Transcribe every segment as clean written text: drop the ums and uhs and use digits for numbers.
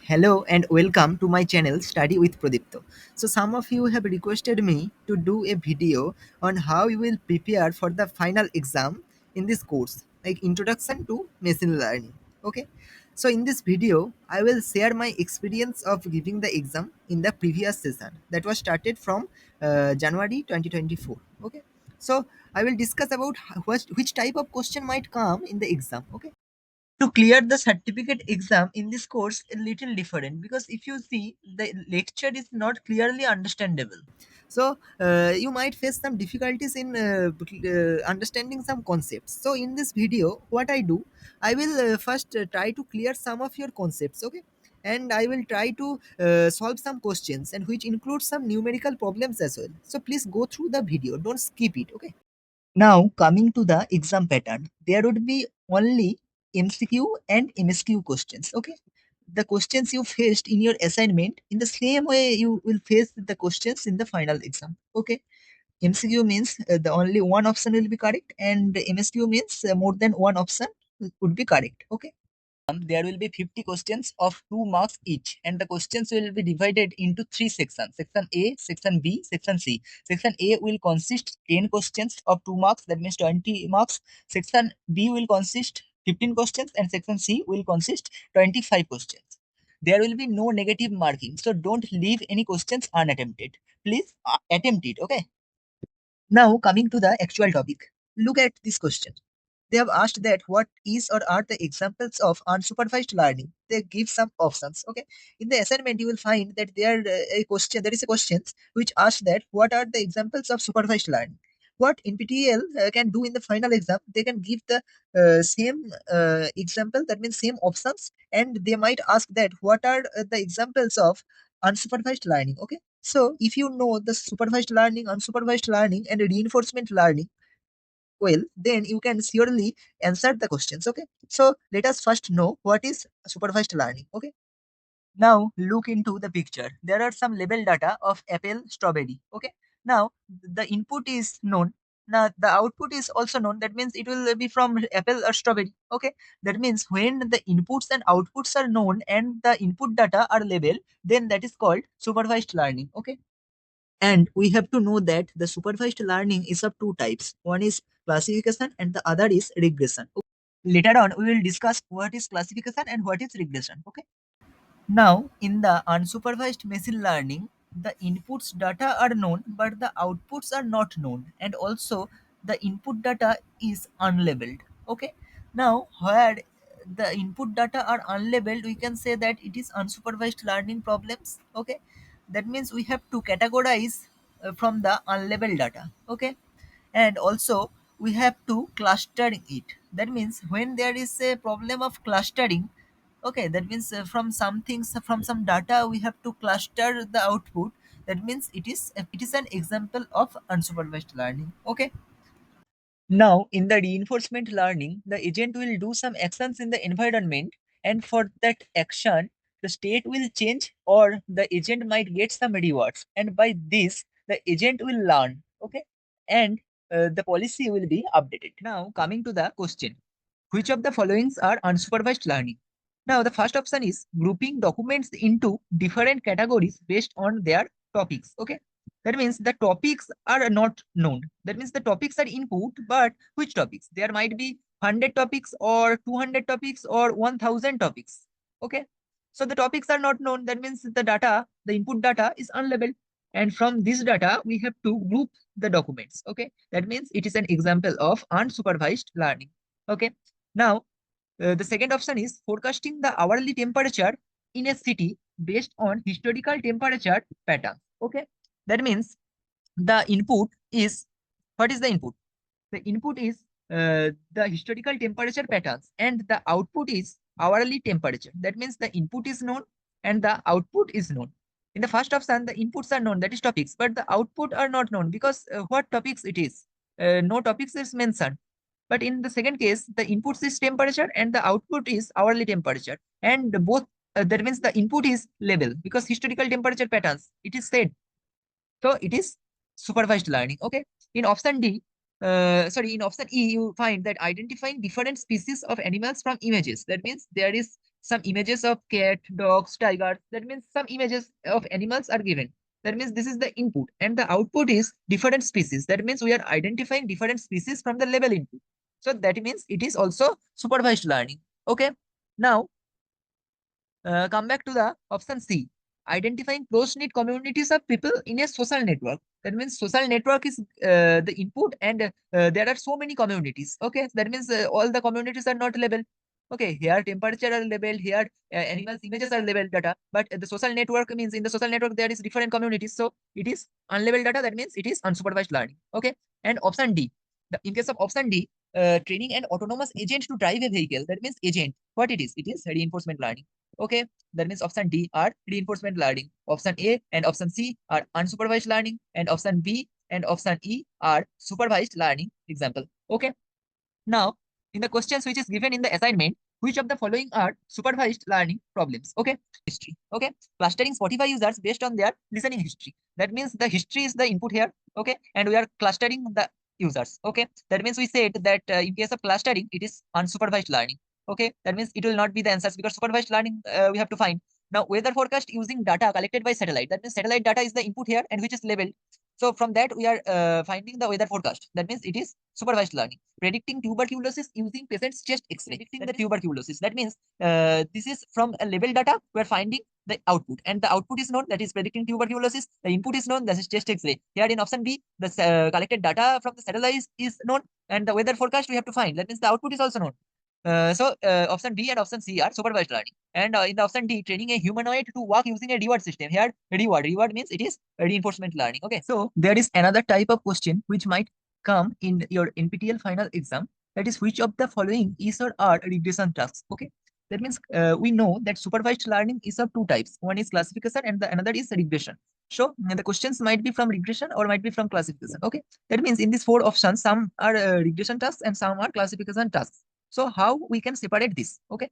Hello and welcome to my channel Study with Pradipto. So some of you have requested me to do a video on how you will prepare for the final exam in this course, like Introduction to Machine Learning. Okay. So in this video, I will share my experience of giving the exam in the previous session that was started from January 2024. Okay. So I will discuss about which type of question might come in the exam. Okay, to clear the certificate exam in this course a little different, because if you see the lecture is not clearly understandable, so you might face some difficulties in understanding some concepts. So in this video what I do, I will first try to clear some of your concepts. Okay, and I will try to solve some questions, and which includes some numerical problems as well. So please go through the video, don't skip it. Okay, now, coming to the exam pattern, there would be only MCQ and MSQ questions. Okay, the questions you faced in your assignment, in the same way you will face the questions in the final exam. Okay, MCQ means the only one option will be correct, and MSQ means more than one option would be correct. Okay, there will be 50 questions of 2 marks each, and the questions will be divided into three sections: section A, section B, section C. Section A will consist 10 questions of 2 marks, that means 20 marks. Section B will consist 15 questions, and section C will consist 25 questions. There will be no negative marking, so don't leave any questions unattempted. Please attempt it. Okay, now coming to the actual topic, look at this question. They have asked that what is or are the examples of unsupervised learning. They give some options. Okay, in the assignment you will find that there is a question which asks that what are the examples of supervised learning. What NPTEL can do in the final exam, they can give the same example, that means same options, and they might ask that what are the examples of unsupervised learning. Okay, so if you know the supervised learning, unsupervised learning, and reinforcement learning well, then you can surely answer the questions. Okay, so let us first know what is supervised learning. Okay, now look into the picture. There are some label data of apple, strawberry. Okay, now the input is known. Now the output is also known. That means it will be from apple or strawberry. Okay, that means when the inputs and outputs are known and the input data are labeled, then that is called supervised learning. Okay, and we have to know that the supervised learning is of two types. One is classification and the other is regression. Later on, we will discuss what is classification and what is regression. Okay. Now, in the unsupervised machine learning, the inputs data are known, but the outputs are not known, and also the input data is unlabeled. Okay. Now, where the input data are unlabeled, we can say that it is unsupervised learning problems. Okay, that means we have to categorize from the unlabeled data. Okay, and also we have to clustering it. That means when there is a problem of clustering, okay, that means from some things, from some data we have to cluster the output. That means it is an example of unsupervised learning. Okay, now in the reinforcement learning, the agent will do some actions in the environment, and for that action the state will change or the agent might get some rewards, and by this the agent will learn. Okay, and the policy will be updated. Now coming to the question, which of the followings are unsupervised learning? Now, the first option is grouping documents into different categories based on their topics. Okay. That means the topics are not known. That means the topics are input, but which topics? There might be 100 topics or 200 topics or 1000 topics. Okay. So the topics are not known. That means the data, the input data is unlabeled. And from this data, we have to group the documents. Okay. That means it is an example of unsupervised learning. Okay. Now, the second option is forecasting the hourly temperature in a city based on historical temperature pattern. Okay, that means the input is, what is the input? The input is the historical temperature patterns, and the output is hourly temperature. That means the input is known and the output is known. In the first option, the inputs are known, that is topics, but the output are not known because what topics it is? No topics is mentioned. But in the second case, the input is temperature and the output is hourly temperature. And both, that means the input is label because historical temperature patterns, it is said. So it is supervised learning. Okay. In option D, in option E, you find that identifying different species of animals from images. That means there is some images of cat, dogs, tigers. That means some images of animals are given. That means this is the input, and the output is different species. That means we are identifying different species from the label input. So that means it is also supervised learning. Okay. Now come back to the option C, identifying close-knit communities of people in a social network. That means social network is the input, and there are so many communities. Okay, that means all the communities are not labeled. Okay, here temperature are labeled, here animals images are labeled data, but the social network means in the social network there is different communities, so it is unlabeled data. That means it is unsupervised learning. Okay, and option D, in case of option D, training an autonomous agent to drive a vehicle. That means agent. What it is? It is reinforcement learning. Okay, that means option D are reinforcement learning. Option A and option C are unsupervised learning, and option B and option E are supervised learning. Example. Okay. Now, in the questions which is given in the assignment, which of the following are supervised learning problems? Okay. History. Okay. Clustering Spotify users based on their listening history. That means the history is the input here. Okay. And we are clustering the users. Okay. That means we said that in case of clustering, it is unsupervised learning. Okay. That means it will not be the answers because supervised learning we have to find. Now, weather forecast using data collected by satellite. That means satellite data is the input here and which is labeled. So from that, we are finding the weather forecast. That means it is supervised learning. Predicting tuberculosis using patient's chest X-ray. Predicting the tuberculosis. That means this is from a label data. We are finding the output, and the output is known. That is predicting tuberculosis. The input is known. That is chest X-ray. Here in option B, the collected data from the satellite is known, and the weather forecast we have to find. That means the output is also known. So option B and option C are supervised learning. And in the option D, training a humanoid to walk using a reward system. Here, reward means it is reinforcement learning. Okay. So there is another type of question which might come in your NPTEL final exam. That is, which of the following is or are regression tasks? Okay. That means we know that supervised learning is of two types. One is classification and the another is regression. So the questions might be from regression or might be from classification. Okay. That means in these four options, some are regression tasks and some are classification tasks. So how we can separate this? Okay.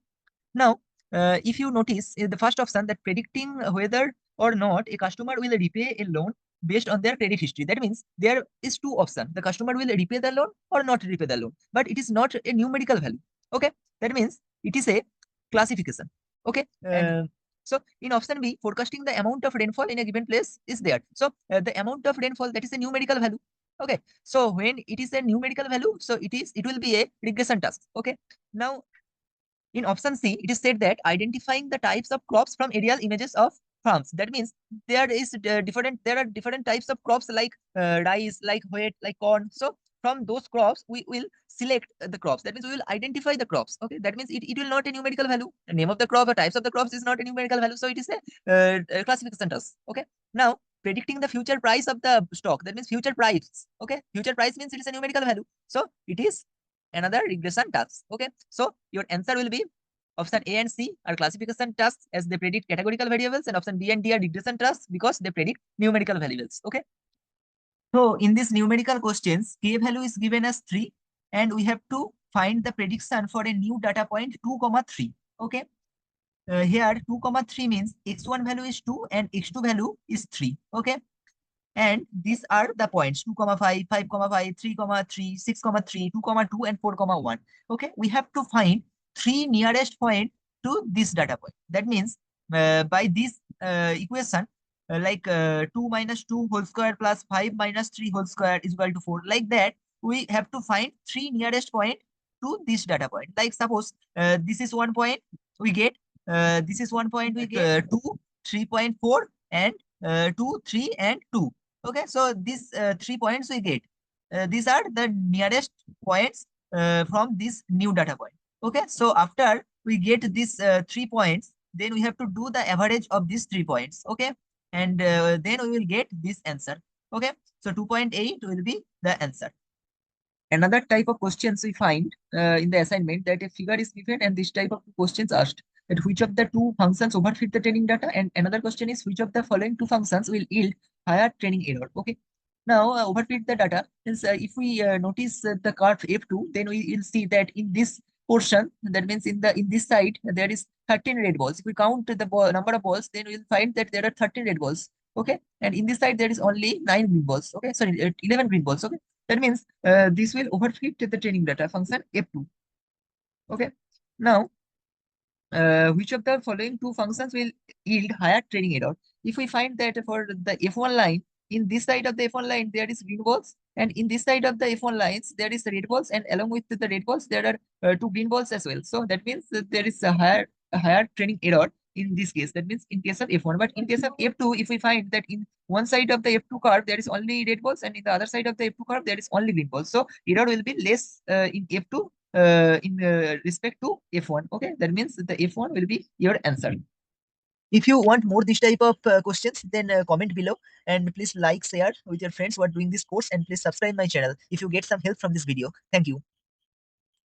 Now, if you notice the first option, that predicting whether or not a customer will repay a loan based on their credit history. That means there is two options. The customer will repay the loan or not repay the loan, but it is not a numerical value. Okay. That means it is a classification. Okay. And so in option B, forecasting the amount of rainfall in a given place is there. So the amount of rainfall, that is a numerical value. Okay. So when it is a numerical value, so it will be a regression task. Okay. Now in option C, it is said that identifying the types of crops from aerial images of farms. That means there is there are different types of crops like rice, like wheat, like corn. So from those crops, we will select the crops. That means we will identify the crops. Okay, that means it will not a numerical value. The name of the crop or types of the crops is not a numerical value. So it is a classification task. Okay, now predicting the future price of the stock. That means future price. Okay, future price means it is a numerical value. So it is another regression task. Okay, so your answer will be option A and C are classification tasks as they predict categorical variables, and option B and D are regression tasks because they predict numerical variables. Okay, so in these numerical questions, k value is given as 3, and we have to find the prediction for a new data point 2 comma 3. Okay, here 2 comma 3 means x1 value is 2 and x2 value is 3. Okay, and these are the points 2 comma 5, 5 comma 5, 3 comma 3, 6 comma 3, 2 comma 2, and 4 comma 1. Okay, we have to find three nearest point to this data point. That means by this equation, 2 minus 2 whole square plus 5 minus 3 whole square is equal to 4. Like that, we have to find three nearest point to this data point. Like suppose this is 1 point, we get this is 1 point, we get 2, 3.4, and 2, 3, and 2. Okay, so these 3 points we get. These are the nearest points from this new data point. Okay, so after we get these 3 points, then we have to do the average of these 3 points. Okay, and then we will get this answer. Okay, so 2.8 will be the answer. Another type of questions we find in the assignment, that a figure is given and this type of questions asked, that which of the two functions overfit the training data, and another question is which of the following two functions will yield higher training error. Okay, now overfit the data is if we notice the curve F2, then we will see that in this portion, that means in this side there is 13 red balls. If we count the number of balls, then we will find that there are 13 red balls. Okay, and in this side there is only 9 green balls. Okay, sorry, 11 green balls. Okay, that means this will overfit the training data function F2. Okay, now which of the following two functions will yield higher training error? If we find that for the F1 line, in this side of the F1 line, there is green balls, and in this side of the F1 lines, there is red balls, and along with the red balls, there are two green balls as well. So that means that there is a higher training error in this case. That means in case of F1, but in case of F2, if we find that in one side of the F2 curve, there is only red balls, and in the other side of the F2 curve, there is only green balls. So error will be less in F2 in respect to F1. Okay, that means the F1 will be your answer. If you want more this type of questions, then comment below, and please like, share with your friends who are doing this course, and please subscribe my channel if you get some help from this video. Thank you.